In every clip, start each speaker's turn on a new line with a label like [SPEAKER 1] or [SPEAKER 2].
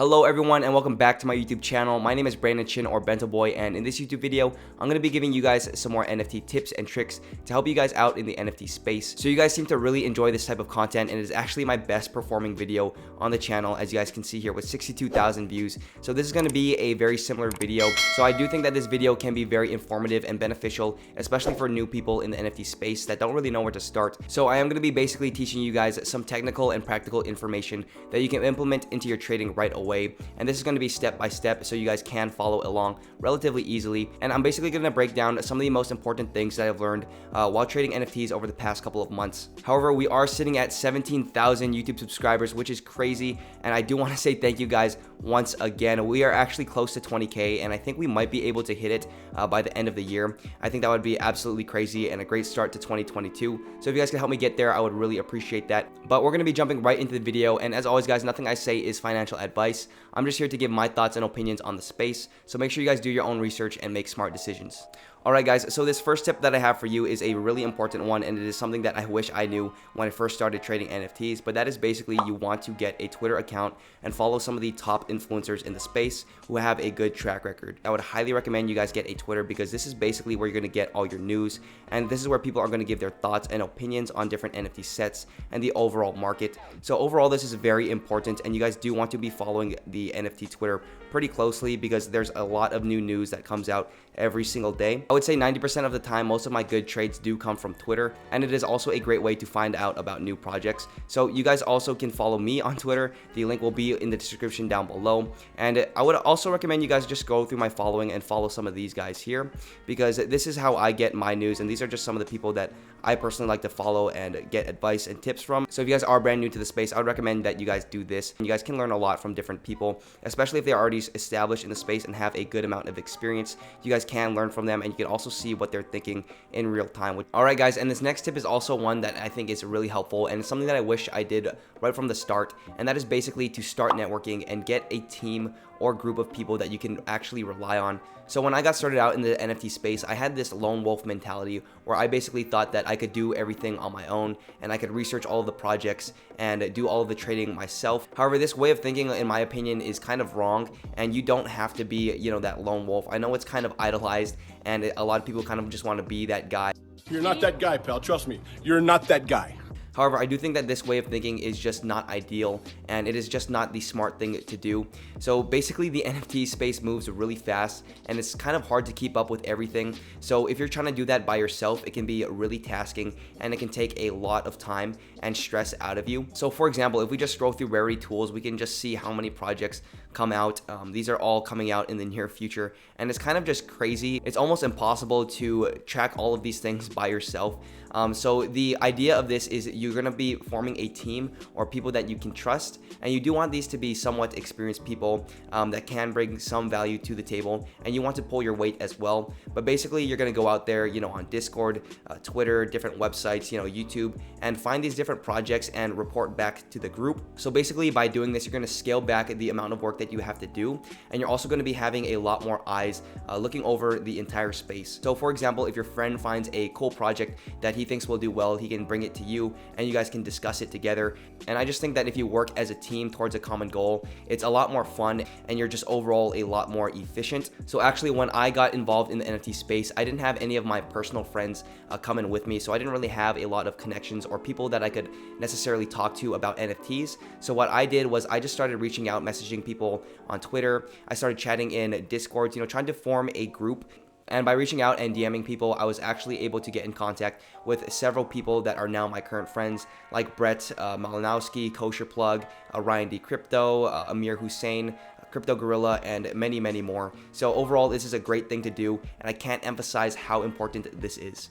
[SPEAKER 1] Hello everyone and welcome back to my YouTube channel. My name is Brandon Chin or Bento Boy, and in this YouTube video, I'm going to be giving you guys some more NFT tips and tricks to help you guys out in the NFT space. So you guys seem to really enjoy this type of content, and it is actually my best performing video on the channel, as you guys can see here with 62,000 views. So this is going to be a very similar video. So I do think that this video can be very informative and beneficial, especially for new people in the NFT space that don't really know where to start. So I am going to be basically teaching you guys some technical and practical information that you can implement into your trading right away. And this is going to be step by step so you guys can follow along relatively easily. And I'm basically going to break down some of the most important things that I've learned while trading NFTs over the past couple of months. However, we are sitting at 17,000 YouTube subscribers, which is crazy. And I do want to say thank you guys once again. We are actually close to 20K, and I think we might be able to hit it by the end of the year. I think that would be absolutely crazy and a great start to 2022. So if you guys can help me get there, I would really appreciate that. But we're going to be jumping right into the video. And as always, guys, nothing I say is financial advice. I'm just here to give my thoughts and opinions on the space. So make sure you guys do your own research and make smart decisions. Alright guys, so this first tip that I have for you is a really important one, and it is something that I wish I knew when I first started trading NFTs, but that is basically you want to get a Twitter account and follow some of the top influencers in the space who have a good track record. I would highly recommend you guys get a Twitter, because this is basically where you're going to get all your news, and this is where people are going to give their thoughts and opinions on different NFT sets and the overall market. So overall, this is very important, and you guys do want to be following the NFT Twitter pretty closely, because there's a lot of new news that comes out every single day. I would say 90% of the time, most of my good trades do come from Twitter, and it is also a great way to find out about new projects. So you guys also can follow me on Twitter. The link will be in the description down below. And I would also recommend you guys just go through my following and follow some of these guys here, because this is how I get my news, and these are just some of the people that I personally like to follow and get advice and tips from. So if you guys are brand new to the space, I would recommend that you guys do this. You guys can learn a lot from different people, especially if they're already established in the space and have a good amount of experience. You guys can learn from them, and you can also see what they're thinking in real time. Alright guys, and this next tip is also one that I think is really helpful, and it's something that I wish I did right from the start, and that is basically to start networking and get a team or group of people that you can actually rely on. So when I got started out in the NFT space, I had this lone wolf mentality where I basically thought that I could do everything on my own, and I could research all of the projects and do all of the trading myself. However, this way of thinking, in my opinion, is kind of wrong, and you don't have to be, that lone wolf. I know it's kind of idolized, and a lot of people kind of just want to be that guy.
[SPEAKER 2] You're not that guy, pal. Trust me. You're not that guy.
[SPEAKER 1] However, I do think that this way of thinking is just not ideal, and it is just not the smart thing to do. So basically, the NFT space moves really fast, and it's kind of hard to keep up with everything. So if you're trying to do that by yourself, it can be really tasking, and it can take a lot of time and stress out of you. So for example, if we just scroll through Rarity Tools, we can just see how many projects come out. These are all coming out in the near future, and it's kind of just crazy. It's almost impossible to track all of these things by yourself. So the idea of this is you're going to be forming a team or people that you can trust, and you do want these to be somewhat experienced people that can bring some value to the table, and you want to pull your weight as well. But basically, you're going to go out there, on Discord, Twitter, different websites, YouTube, and find these different projects and report back to the group. So basically, by doing this, you're going to scale back the amount of work that you have to do, and you're also going to be having a lot more eyes looking over the entire space. So for example, if your friend finds a cool project that he thinks will do well, he can bring it to you, and you guys can discuss it together. And I just think that if you work as a team towards a common goal, it's a lot more fun, and you're just overall a lot more efficient. So actually, when I got involved in the NFT space, I didn't have any of my personal friends come in with me, so I didn't really have a lot of connections or people that I could necessarily talk to about NFTs. So what I did was I just started reaching out, messaging people on Twitter. I started chatting in Discord, trying to form a group. And by reaching out and DMing people, I was actually able to get in contact with several people that are now my current friends, like Brett Malinowski, Kosher Plug, Ryan D. Crypto, Amir Hussein, Crypto Gorilla, and many, many more. So overall, this is a great thing to do, and I can't emphasize how important this is.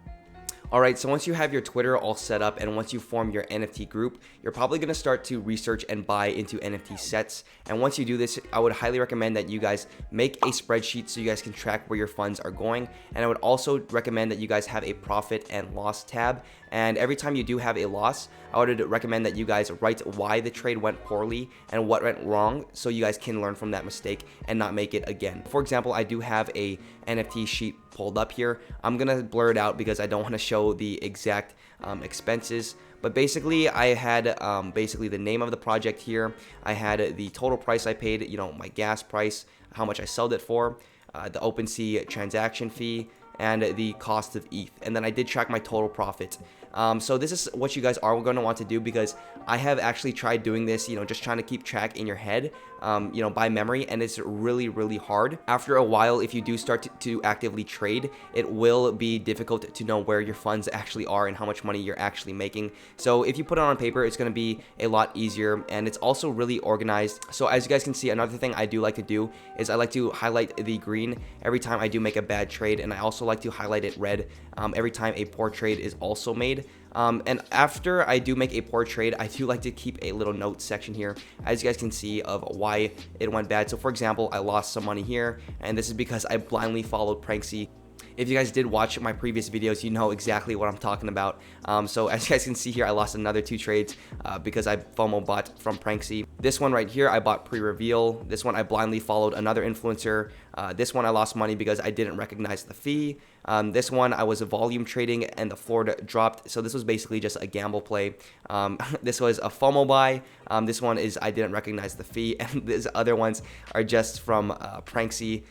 [SPEAKER 1] Alright, so once you have your Twitter all set up, and once you form your NFT group, you're probably going to start to research and buy into NFT sets. And once you do this, I would highly recommend that you guys make a spreadsheet so you guys can track where your funds are going. And I would also recommend that you guys have a profit and loss tab. And every time you do have a loss, I would recommend that you guys write why the trade went poorly and what went wrong, so you guys can learn from that mistake and not make it again. For example, I do have a NFT sheet pulled up here. I'm gonna blur it out because I don't want to show the exact expenses, But basically, I had basically the name of the project here. I had the total price I paid, you know, my gas price, how much I sold it for, the OpenSea transaction fee, and the cost of ETH. And then I did track my total profit. So this is what you guys are going to want to do, because I have actually tried doing this, you know, just trying to keep track in your head, you know, by memory, and it's really, really hard. After a while, if you do start to actively trade, it will be difficult to know where your funds actually are and how much money you're actually making. So if you put it on paper, it's going to be a lot easier, and it's also really organized. So as you guys can see, another thing I do like to do is I like to highlight the green every time I do make a bad trade, and I also like to highlight it red every time a poor trade is also made. And after I do make a poor trade, I do like to keep a little note section here, as you guys can see, of why it went bad. So for example, I lost some money here, and this is because I blindly followed Pranksy. If you guys did watch my previous videos, you know exactly what I'm talking about. So as you guys can see here, I lost another 2 trades because I FOMO bought from Pranksy. This one right here, I bought pre-reveal. This one, I blindly followed another influencer. This one, I lost money because I didn't recognize the fee. This one, I was volume trading and the floor dropped. So this was basically just a gamble play. This was a FOMO buy. This one is I didn't recognize the fee. And these other ones are just from Pranksy,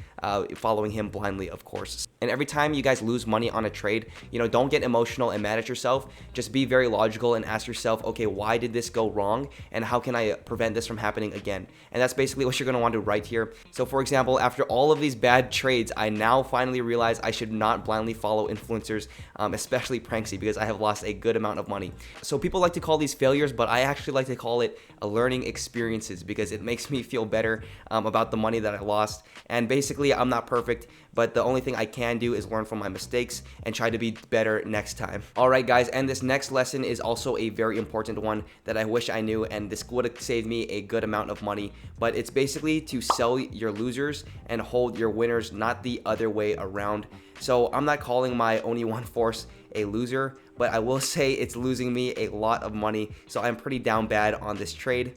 [SPEAKER 1] following him blindly, of course. And every time you guys lose money on a trade, you know, don't get emotional and mad at yourself. Just be very logical and ask yourself, okay, why did this go wrong? And how can I prevent this from happening again? And that's basically what you're going to want to write here. So for example, after all of these bad trades, I now finally realize I should not blindly follow influencers, especially Pranksy, because I have lost a good amount of money. So people like to call these failures, but I actually like to call it a learning experiences, because it makes me feel better about the money that I lost. And basically, I'm not perfect, but the only thing I can do is learn from my mistakes and try to be better next time. All right, guys, and this next lesson is also a very important one that I wish I knew, and this would have saved me a good amount of money. But it's basically to sell your losers and hold your winners, not the other way around. So I'm not calling my only one force a loser, but I will say it's losing me a lot of money. So I'm pretty down bad on this trade.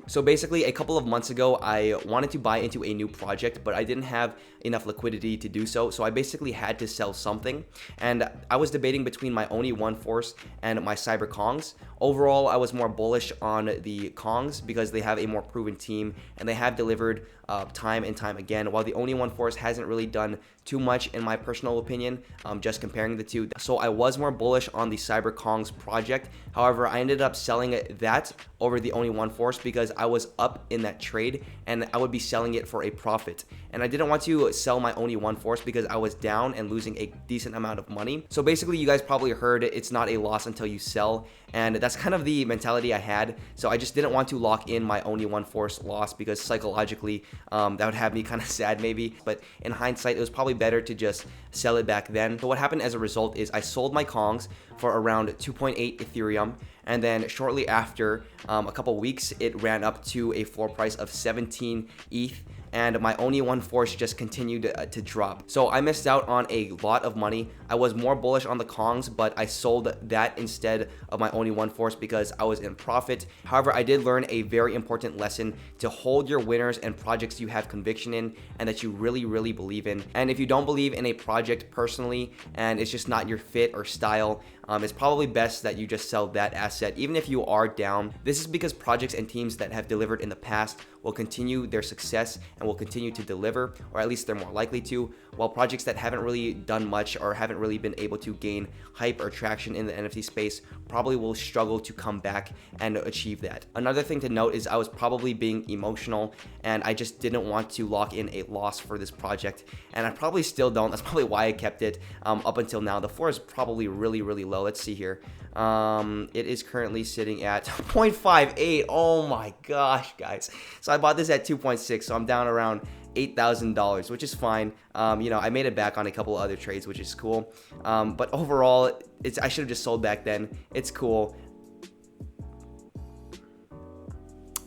[SPEAKER 1] So basically, a couple of months ago, I wanted to buy into a new project, but I didn't have enough liquidity to do so. So I basically had to sell something. And I was debating between my Oni One Force and my Cyber Kongs. Overall, I was more bullish on the Kongs because they have a more proven team and they have delivered time and time again, while the Oni One Force hasn't really done too much in my personal opinion, just comparing the two. So I was more bullish on the Cyber Kongs project. However, I ended up selling that over the Oni One Force because I was up in that trade and I would be selling it for a profit. And I didn't want to sell my Oni One Force because I was down and losing a decent amount of money. So basically, you guys probably heard it's not a loss until you sell. And that's kind of the mentality I had. So I just didn't want to lock in my Oni One Force loss because psychologically, that would have me kind of sad maybe. But in hindsight, it was probably better to just sell it back then. So what happened as a result is I sold my Kongs for around 2.8 Ethereum. And then shortly after, a couple weeks, it ran up to a floor price of 17 ETH. And my Oni One Force just continued to drop. So I missed out on a lot of money. I was more bullish on the Kongs, but I sold that instead of my Oni One Force because I was in profit. However, I did learn a very important lesson to hold your winners and projects you have conviction in and that you really, really believe in. And if you don't believe in a project personally and it's just not your fit or style, it's probably best that you just sell that asset, even if you are down. This is because projects and teams that have delivered in the past will continue their success and will continue to deliver, or at least they're more likely to, while projects that haven't really done much or haven't really been able to gain hype or traction in the NFT space probably will struggle to come back and achieve that. Another thing to note is I was probably being emotional and I just didn't want to lock in a loss for this project, and I probably still don't. That's probably why I kept it up until now. The floor is probably really, really low. Let's see here. It is currently sitting at 0.58. Oh my gosh, guys. So I bought this at 2.6, so I'm down around $8,000, which is fine. You know, I made it back on a couple other trades, which is cool. But overall, I should have just sold back then. It's cool.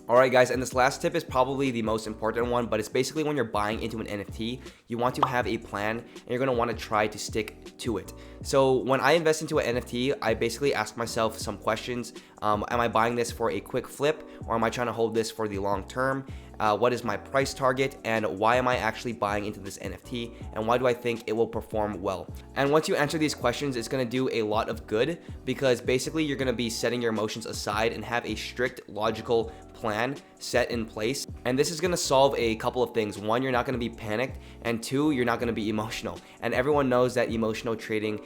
[SPEAKER 1] Alright guys, and this last tip is probably the most important one, but it's basically when you're buying into an NFT, you want to have a plan and you're going to want to try to stick to it. So when I invest into an NFT, I basically ask myself some questions. Am I buying this for a quick flip, or am I trying to hold this for the long term? what is my price target, and why am I actually buying into this NFT, and why do I think it will perform well. And once you answer these questions, it's going to do a lot of good, because basically you're going to be setting your emotions aside and have a strict logical plan set in place. And this is going to solve a couple of things. One, you're not going to be panicked, and two, you're not going to be emotional. And everyone knows that emotional trading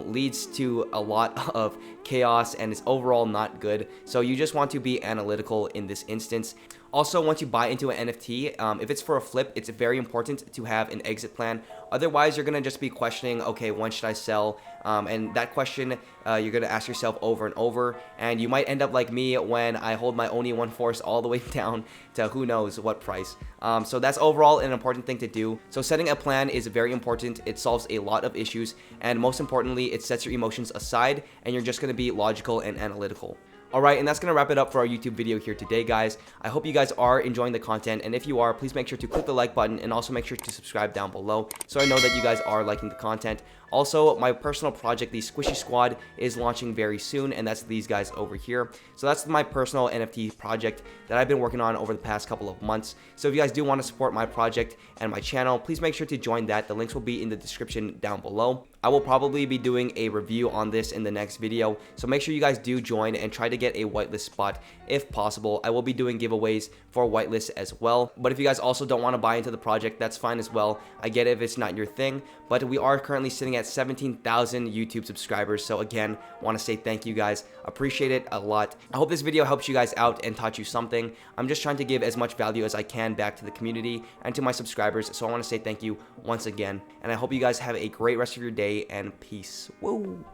[SPEAKER 1] leads to a lot of chaos and is overall not good. So you just want to be analytical in this instance. Also, once you buy into an NFT, if it's for a flip, it's very important to have an exit plan. Otherwise, you're going to just be questioning, okay, when should I sell? And that question, you're going to ask yourself over and over. And you might end up like me when I hold my Oni one force all the way down to who knows what price. So that's overall an important thing to do. So setting a plan is very important. It solves a lot of issues. And most importantly, it sets your emotions aside, and you're just going to be logical and analytical. Alright, and that's going to wrap it up for our YouTube video here today, guys. I hope you guys are enjoying the content, and if you are, please make sure to click the like button and also make sure to subscribe down below so I know that you guys are liking the content. Also, my personal project, the Squishy Squad, is launching very soon, and that's these guys over here. So that's my personal NFT project that I've been working on over the past couple of months. So if you guys do want to support my project and my channel, please make sure to join that. The links will be in the description down below. I will probably be doing a review on this in the next video, so make sure you guys do join and try to get a whitelist spot if possible. I will be doing giveaways for whitelist as well, but if you guys also don't want to buy into the project, that's fine as well. I get it if it's not your thing, but we are currently sitting at 17,000 YouTube subscribers, so again, want to say thank you guys. Appreciate it a lot. I hope this video helps you guys out and taught you something. I'm just trying to give as much value as I can back to the community and to my subscribers, so I want to say thank you once again, and I hope you guys have a great rest of your day, and peace. Woo!